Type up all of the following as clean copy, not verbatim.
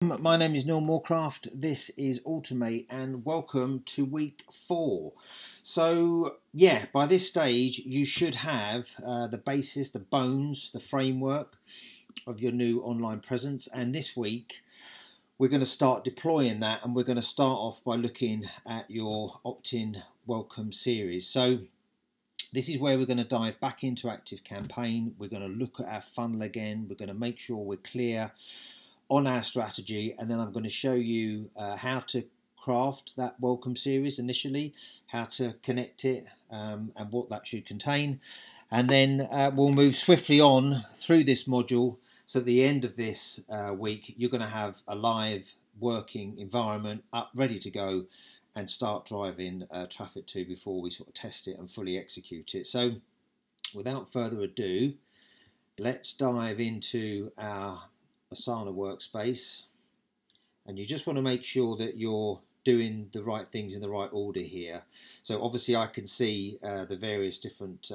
My name is Neil Moorcraft. This is Automate and welcome to week 4. So yeah, by this stage you should have the basis, the bones, the framework of your new online presence, and this week we're going to start deploying that, and we're going to start off by looking at your opt-in welcome series. So this is where we're going to dive back into ActiveCampaign. We're going to look at our funnel again. We're going to make sure we're clear on our strategy, and then I'm going to show you how to craft that welcome series initially, how to connect it, and what that should contain, and then we'll move swiftly on through this module. So at the end of this week you're going to have a live working environment up, ready to go, and start driving traffic to before we sort of test it and fully execute it. So without further ado, let's dive into our Asana workspace, and you just want to make sure that you're doing the right things in the right order here. So obviously I can see the various different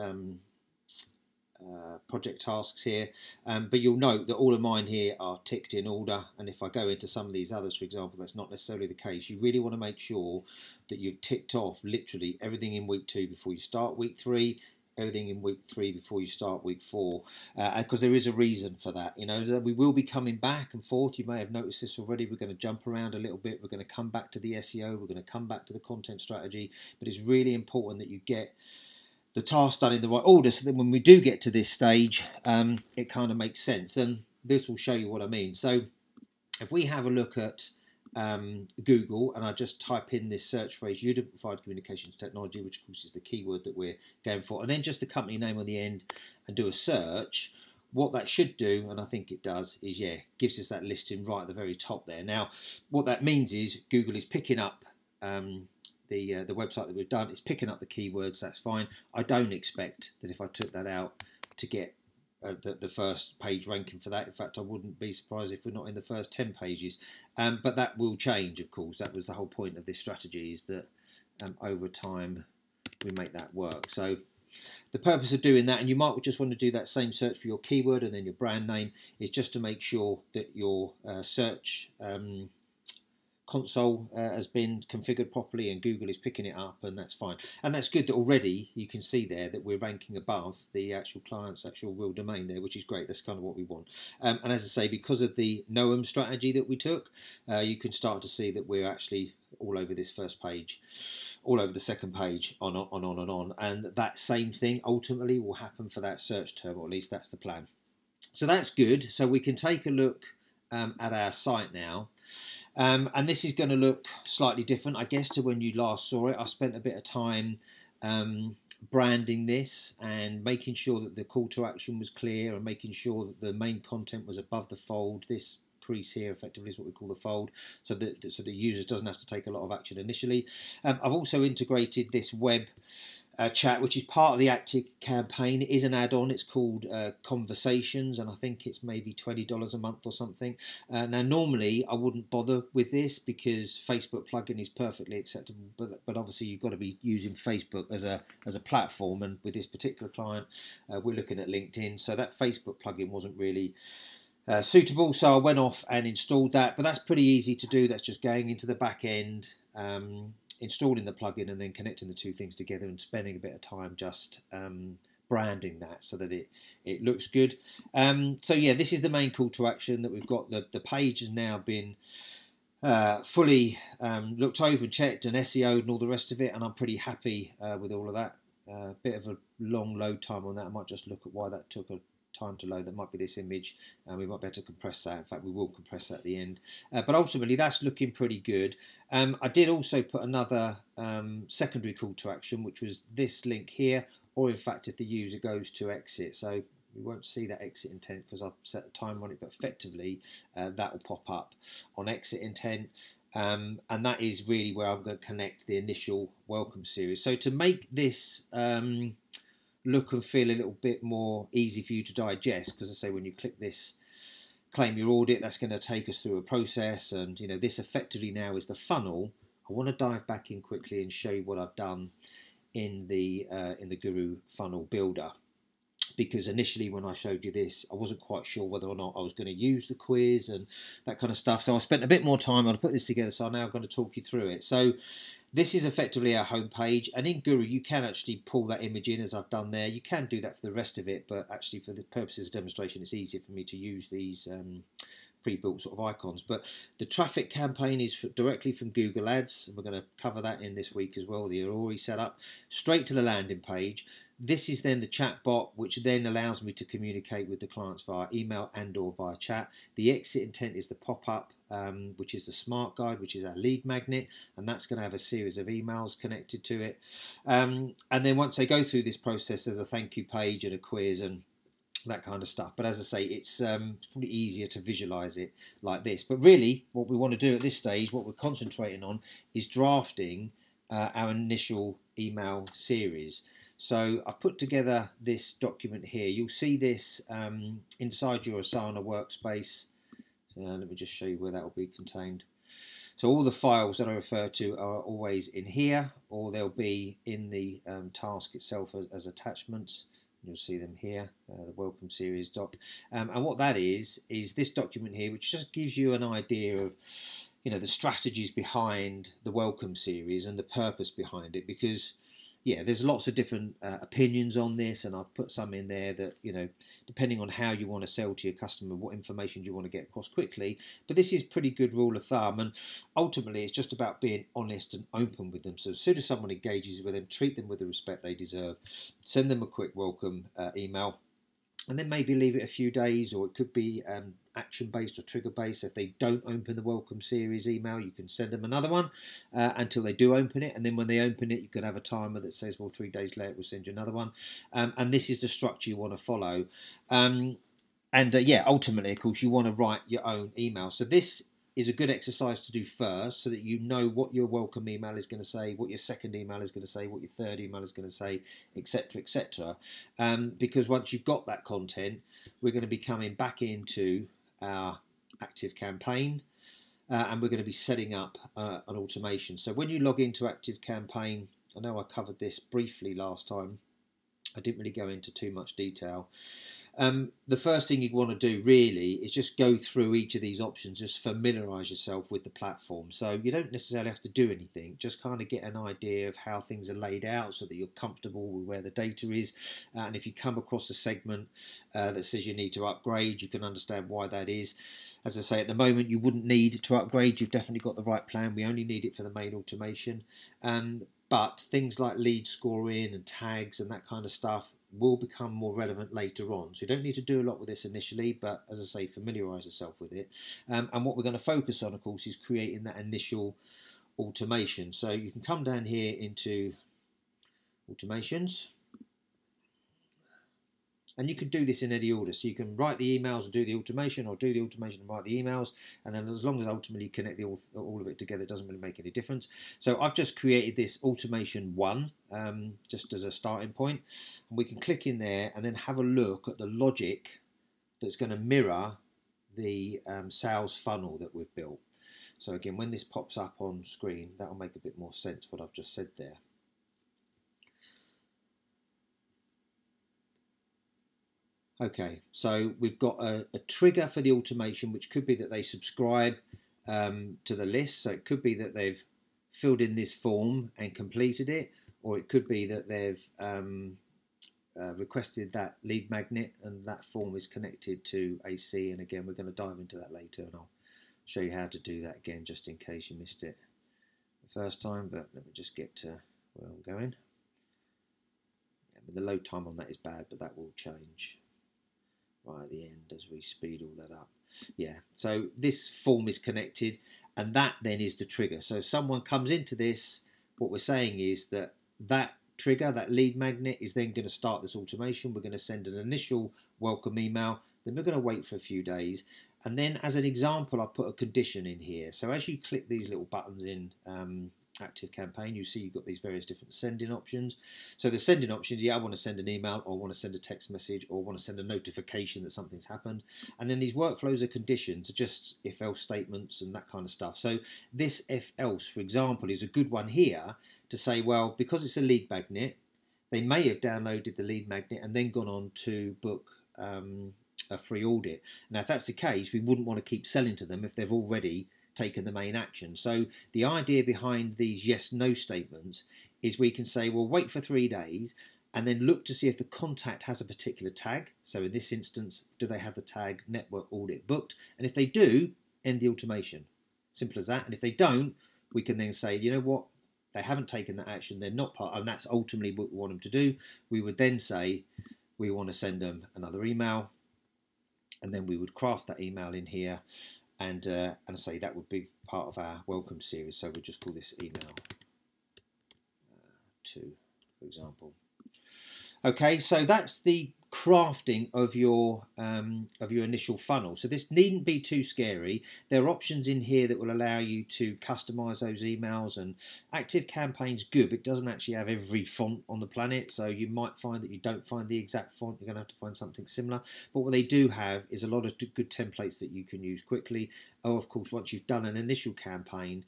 project tasks here, but you'll note that all of mine here are ticked in order, and if I go into some of these others, for example, that's not necessarily the case. You really want to make sure that you've ticked off literally everything in week 2 before you start week 3, everything in week 3 before you start week 4, because there is a reason for that. You know, that we will be coming back and forth. You may have noticed this already. We're going to jump around a little bit. We're going to come back to the SEO. We're going to come back to the content strategy, but it's really important that you get the task done in the right order, so that when we do get to this stage, it kind of makes sense. And this will show you what I mean. So if we have a look at Google, and I just type in this search phrase, Unified Communications Technology, which of course is the keyword that we're going for, and then just the company name on the end, and do a search, what that should do, and I think it does, is gives us that listing right at the very top there. Now what that means is Google is picking up the website that we've done. It's picking up the keywords. That's fine. I don't expect that if I took that out to get the first page ranking for that. In fact, I wouldn't be surprised if we're not in the first 10 pages, but that will change, of course. That was the whole point of this strategy, is that over time we make that work. So the purpose of doing that, and you might just want to do that same search for your keyword and then your brand name, is just to make sure that your search console has been configured properly and Google is picking it up, and that's fine. And that's good that already you can see there that we're ranking above the actual client's actual real domain there, which is great. That's kind of what we want. And as I say, because of the Noam strategy that we took, you can start to see that we're actually all over this first page, all over the second page, on and on. And that same thing ultimately will happen for that search term, or at least that's the plan. So that's good. So we can take a look at our site now. And this is going to look slightly different, I guess, to when you last saw it. I spent a bit of time branding this and making sure that the call to action was clear, and making sure that the main content was above the fold. This crease here effectively is what we call the fold, so that the user doesn't have to take a lot of action initially. I've also integrated this web chat, which is part of the ActiveCampaign. It is an add-on. It's called Conversations, and I think it's maybe $20 a month or something. Now normally I wouldn't bother with this because Facebook plugin is perfectly acceptable, but obviously you've got to be using Facebook as a platform, and with this particular client we're looking at LinkedIn, so that Facebook plugin wasn't really suitable, so I went off and installed that. But that's pretty easy to do. That's just going into the back end, installing the plugin, and then connecting the two things together, and spending a bit of time just branding that so that it looks good. So yeah, this is the main call to action that we've got. The page has now been fully looked over and checked and SEO'd and all the rest of it, and I'm pretty happy with all of that. Bit of a long load time on that. I might just look at why that took a time to load. That might be this image, and we might be able to compress that. In fact, we will compress that at the end, but ultimately that's looking pretty good. I did also put another secondary call to action, which was this link here, or in fact if the user goes to exit. So we won't see that exit intent because I've set a timer on it, but effectively that will pop up on exit intent. And that is really where I'm going to connect the initial welcome series. So to make this look and feel a little bit more easy for you to digest, because I say when you click this claim your audit, that's going to take us through a process, and you know, this effectively now is the funnel. I want to dive back in quickly and show you what I've done in the Guru funnel builder. because initially when I showed you this, I wasn't quite sure whether or not I was going to use the quiz and that kind of stuff. So I spent a bit more time on to put this together, so I'm now going to talk you through it. So this is effectively our home page, and in Guru you can actually pull that image in as I've done there. You can do that for the rest of it, but actually for the purposes of demonstration it's easier for me to use these pre-built sort of icons. But the traffic campaign is directly from Google Ads, and we're going to cover that in this week as well. They're already set up straight to the landing page. This is then the chat bot, which then allows me to communicate with the clients via email and or via chat. The exit intent is the pop-up, which is the smart guide, which is our lead magnet, and that's going to have a series of emails connected to it. And then once they go through this process, there's a thank you page and a quiz and that kind of stuff. But as I say, it's probably easier to visualize it like this. But really, what we want to do at this stage, what we're concentrating on, is drafting our initial email series. So I've put together this document here. You'll see this inside your Asana workspace. So let me just show you where that will be contained. So all the files that I refer to are always in here, or they'll be in the task itself as attachments. You'll see them here, the welcome series doc. And what that is this document here, which just gives you an idea of, you know, the strategies behind the welcome series and the purpose behind it. Because yeah, there's lots of different opinions on this, and I've put some in there that, you know, depending on how you want to sell to your customer, what information do you want to get across quickly. But this is pretty good rule of thumb, and ultimately it's just about being honest and open with them. So as soon as someone engages with them, treat them with the respect they deserve, send them a quick welcome email, and then maybe leave it a few days, or it could be action-based or trigger-based. If they don't open the welcome series email, you can send them another one until they do open it, and then when they open it, you can have a timer that says, well, 3 days later we'll send you another one. And this is the structure you want to follow. Yeah, ultimately, of course, you want to write your own email. So this is a good exercise to do first, so that you know what your welcome email is going to say, what your second email is going to say, what your third email is going to say, etc., etc. Because once you've got that content, we're going to be coming back into our Active Campaign, and we're going to be setting up an automation. So when you log into Active Campaign, I know I covered this briefly last time, I didn't really go into too much detail. The first thing you want to do really is just go through each of these options, just familiarise yourself with the platform. So you don't necessarily have to do anything, just kind of get an idea of how things are laid out so that you're comfortable with where the data is. And if you come across a segment that says you need to upgrade, you can understand why that is. As I say, at the moment you wouldn't need to upgrade, you've definitely got the right plan. We only need it for the main automation. But things like lead scoring and tags and that kind of stuff will become more relevant later on. So you don't need to do a lot with this initially, but as I say, familiarise yourself with it. And what we're going to focus on, of course, is creating that initial automation. So you can come down here into automations, and you can do this in any order. So you can write the emails and do the automation, or do the automation and write the emails. And then as long as ultimately you connect all of it together, it doesn't really make any difference. So I've just created this automation 1, just as a starting point. And we can click in there and then have a look at the logic that's going to mirror the sales funnel that we've built. So again, when this pops up on screen, that'll make a bit more sense what I've just said there. Okay, so we've got a trigger for the automation, which could be that they subscribe to the list. So it could be that they've filled in this form and completed it, or it could be that they've requested that lead magnet and that form is connected to AC. And again, we're going to dive into that later, and I'll show you how to do that again, just in case you missed it the first time. But let me just get to where I'm going. The load time on that is bad, but that will change right at the end as we speed all that up. Yeah, so this form is connected, and that then is the trigger. So if someone comes into this, what we're saying is that that trigger, that lead magnet, is then going to start this automation. We're going to send an initial welcome email, then we're going to wait for a few days, and then as an example I put a condition in here. So as you click these little buttons in Active Campaign, you see you've got these various different sending options. So the sending options, yeah, I want to send an email, or I want to send a text message, or I want to send a notification that something's happened. And then these workflows are conditions, just if-else statements and that kind of stuff. So this if-else, for example, is a good one here to say, well, because it's a lead magnet, they may have downloaded the lead magnet and then gone on to book a free audit. Now, if that's the case, we wouldn't want to keep selling to them if they've already taken the main action. So the idea behind these yes/no statements is we can say, well, wait for 3 days and then look to see if the contact has a particular tag. So in this instance, do they have the tag network audit booked? And if they do, end the automation. Simple as that. And if they don't, we can then say, you know what, they haven't taken that action, they're not part, and that's ultimately what we want them to do. We would then say we want to send them another email, and then we would craft that email in here, and say that would be part of our welcome series. So we'll just call this email 2, for example. Okay, so that's the crafting of your initial funnel. So this needn't be too scary. There are options in here that will allow you to customize those emails, and ActiveCampaign's good, but it doesn't actually have every font on the planet, so you might find that you don't find the exact font. You're going to have to find something similar. But what they do have is a lot of good templates that you can use quickly. Oh, of course, once you've done an initial campaign,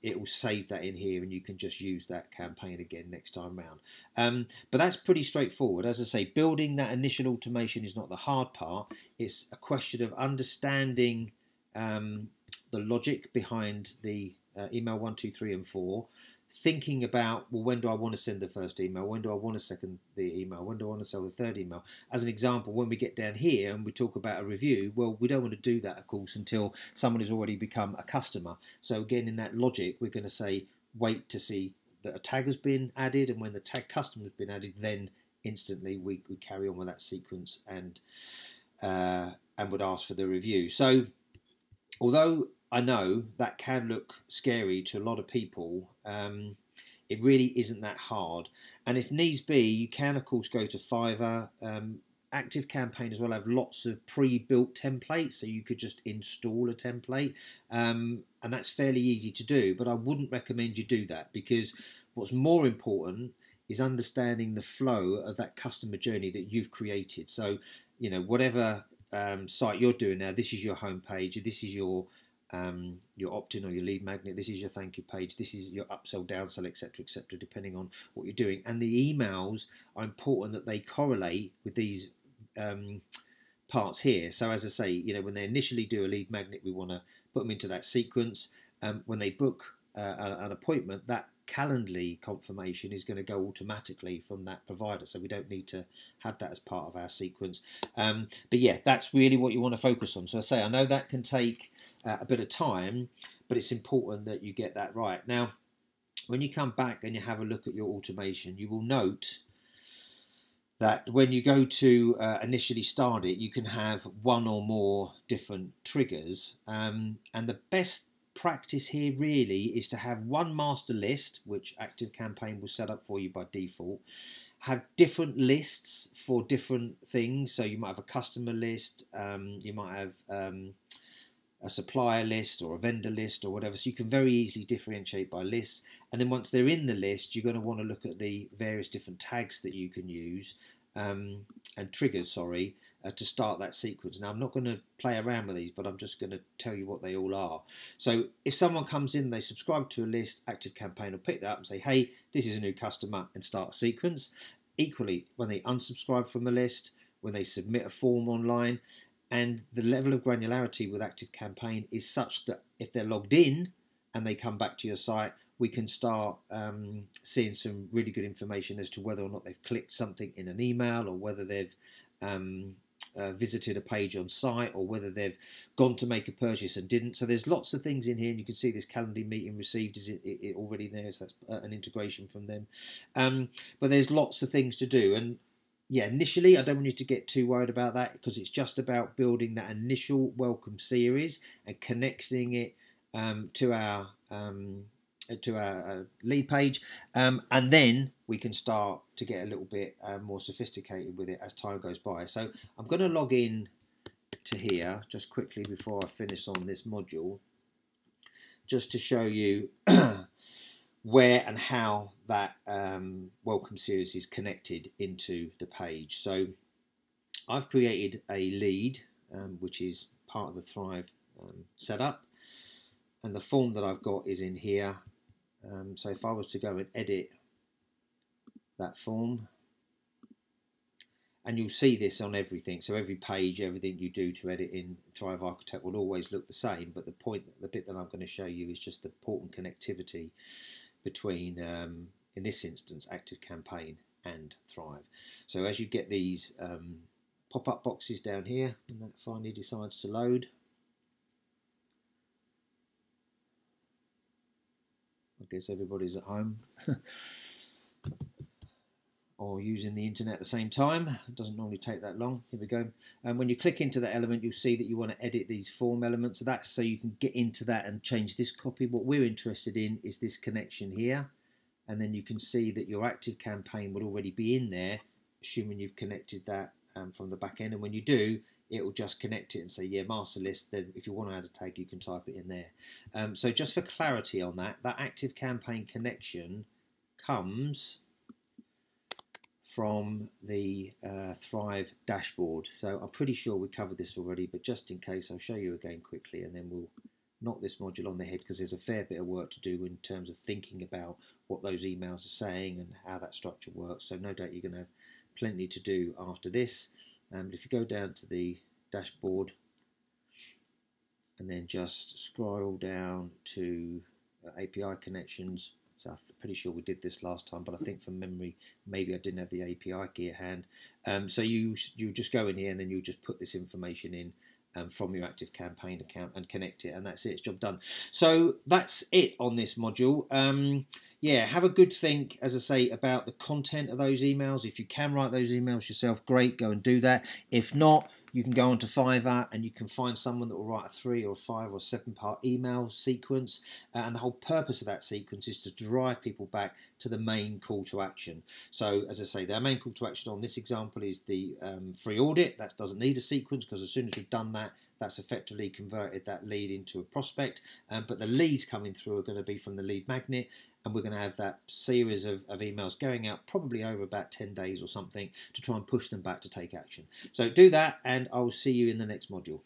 it will save that in here and you can just use that campaign again next time round. But that's pretty straightforward. As I say, building that initial automation is not the hard part. It's a question of understanding the logic behind the email 1, 2, 3 and 4, thinking about, well, when do I want to send the first email? When do I want to second the email? When do I want to sell the third email? As an example, when we get down here and we talk about a review, well, we don't want to do that, of course, until someone has already become a customer. So again, in that logic, we're going to say, wait to see that a tag has been added, and when the tag customer has been added, then instantly we carry on with that sequence and would ask for the review. So although I know that can look scary to a lot of people, it really isn't that hard. And if needs be, you can, of course, go to Fiverr. ActiveCampaign as well have lots of pre-built templates, so you could just install a template, and that's fairly easy to do. But I wouldn't recommend you do that, because what's more important is understanding the flow of that customer journey that you've created. So, you know, whatever site you're doing now, this is your home page, this is your opt-in or your lead magnet, this is your thank you page, this is your upsell, downsell, etc., etc., depending on what you're doing. And the emails are important that they correlate with these parts here. So as I say, you know, when they initially do a lead magnet, we want to put them into that sequence. When they book an appointment, that Calendly confirmation is going to go automatically from that provider, so we don't need to have that as part of our sequence. But yeah, that's really what you want to focus on. So I say, I know that can take a bit of time, but it's important that you get that right. Now, when you come back and you have a look at your automation, you will note that when you go to initially start it, you can have one or more different triggers, and the best practice here really is to have one master list, which ActiveCampaign will set up for you by default. Have different lists for different things. So you might have a customer list, you might have a supplier list or a vendor list or whatever, so you can very easily differentiate by lists. And then once they're in the list, you're going to want to look at the various different tags that you can use, and triggers, sorry, to start that sequence. Now, I'm not going to play around with these, but I'm just going to tell you what they all are. So if someone comes in, they subscribe to a list, ActiveCampaign will pick that up and say, hey, this is a new customer, and start a sequence. Equally, when they unsubscribe from a list, when they submit a form online, and the level of granularity with ActiveCampaign is such that if they're logged in and they come back to your site, we can start seeing some really good information as to whether or not they've clicked something in an email, or whether they've visited a page on site, or whether they've gone to make a purchase and didn't. So there's lots of things in here, and you can see this Calendly meeting received is it already there, so that's an integration from them. But there's lots of things to do, and yeah, initially I don't want you to get too worried about that, because it's just about building that initial welcome series and connecting it to our lead page, and then we can start to get a little bit more sophisticated with it as time goes by. So I'm going to log in to here just quickly before I finish on this module, just to show you where and how that welcome series is connected into the page. So I've created a lead, which is part of the Thrive setup, and the form that I've got is in here. So if I was to go and edit that form. And you'll see this on everything. So every page, everything you do to edit in Thrive Architect will always look the same. But the bit that I'm going to show you is just the important connectivity between, in this instance, ActiveCampaign and Thrive. So as you get these pop-up boxes down here, and that finally decides to load, I guess everybody's at home or using the internet at the same time. It doesn't normally take that long. Here we go. And when you click into that element, you'll see that you want to edit these form elements. So that's so you can get into that and change this copy. What we're interested in is this connection here. And then you can see that your ActiveCampaign will already be in there, assuming you've connected that from the back end. And when you do, it will just connect it and say, yeah, master list. Then if you want to add a tag, you can type it in there. So just for clarity on that, that ActiveCampaign connection comes from the Thrive dashboard. So I'm pretty sure we covered this already, but just in case, I'll show you again quickly, and then we'll knock this module on the head, because there's a fair bit of work to do in terms of thinking about what those emails are saying and how that structure works. So no doubt you're going to have plenty to do after this. But if you go down to the dashboard and then just scroll down to API connections. So I'm pretty sure we did this last time, but I think from memory, maybe I didn't have the API key at hand. So you just go in here and then you just put this information in from your ActiveCampaign account and connect it, and that's it, it's job done. So that's it on this module. Yeah, have a good think, as I say, about the content of those emails. If you can write those emails yourself, great, go and do that. If not, you can go onto Fiverr and you can find someone that will write a 3 or 5 or 7 part email sequence, and the whole purpose of that sequence is to drive people back to the main call to action. So as I say, their main call to action on this example is the free audit. That doesn't need a sequence, because as soon as we've done that, that's effectively converted that lead into a prospect. But the leads coming through are going to be from the lead magnet, and we're going to have that series of emails going out probably over about 10 days or something to try and push them back to take action. So do that, and I will see you in the next module.